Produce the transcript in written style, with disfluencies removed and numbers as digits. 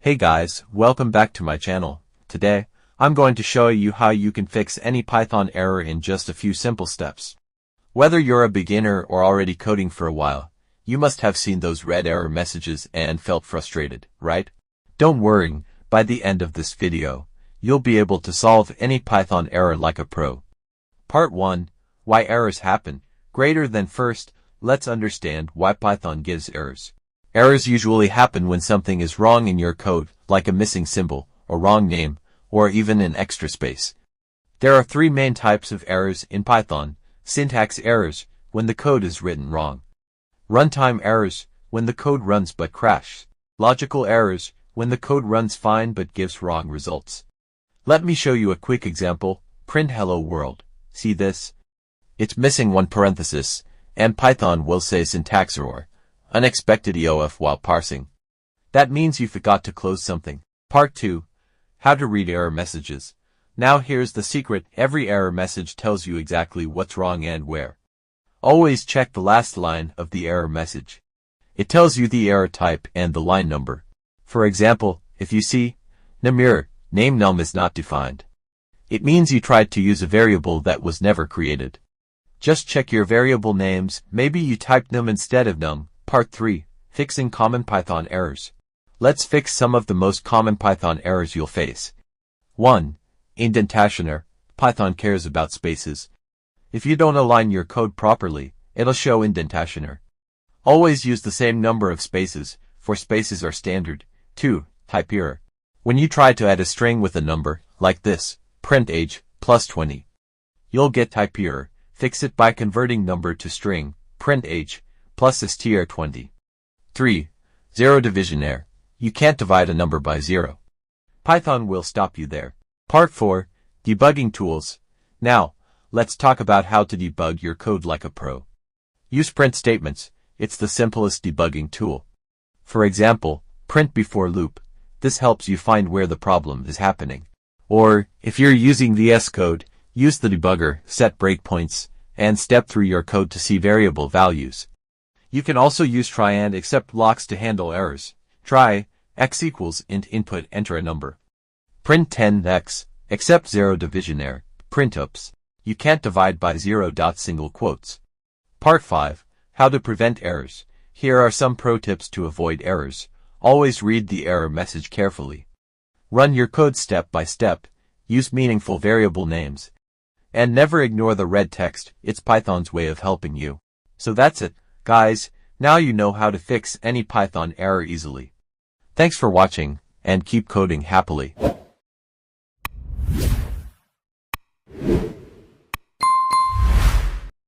Hey guys, welcome back to my channel. Today, I'm going to show you how you can fix any Python error in just a few simple steps. Whether you're a beginner or already coding for a while, you must have seen those red error messages and felt frustrated, right? Don't worry, by the end of this video, you'll be able to solve any Python error like a pro. Part 1. Why errors happen. First, let's understand why Python gives errors. Errors usually happen when something is wrong in your code, like a missing symbol, a wrong name, or even an extra space. There are three main types of errors in Python: syntax errors, when the code is written wrong; runtime errors, when the code runs but crashes; logical errors, when the code runs fine but gives wrong results. Let me show you a quick example. Print hello world. See this? It's missing one parenthesis, and Python will say syntax error, unexpected EOF while parsing. That means you forgot to close something. Part 2. How to read error messages. Now here's the secret: every error message tells you exactly what's wrong and where. Always check the last line of the error message. It tells you the error type and the line number. For example, if you see num name num is not defined, it means you tried to use a variable that was never created. Just check your variable names. Maybe you typed num instead of num. Part 3. Fixing common Python errors. Let's fix some of the most common Python errors you'll face. 1. Indentation error. Python cares about spaces. If you don't align your code properly, it'll show indentation error. Always use the same number of spaces, for spaces are standard. 2. Type error. When you try to add a string with a number, like this, print age, plus 20, you'll get type error. Fix it by converting number to string, print age, plus str20. 3. Zero division error. You can't divide a number by 0. Python will stop you there. Part 4. Debugging tools. Now, let's talk about how to debug your code like a pro. Use print statements. It's the simplest debugging tool. For example, print before loop. This helps you find where the problem is happening. Or, if you're using VS Code, use the debugger, set breakpoints, and step through your code to see variable values. You can also use try and except blocks to handle errors. Try x equals int input, enter a number. Print 10x, except zero division error. Print oops, you can't divide by 0. Single quotes. Part 5. How to prevent errors. Here are some pro tips to avoid errors. Always read the error message carefully. Run your code step by step. Use meaningful variable names. And never ignore the red text. It's Python's way of helping you. So that's it, guys. Now you know how to fix any Python error easily. Thanks for watching, and keep coding happily.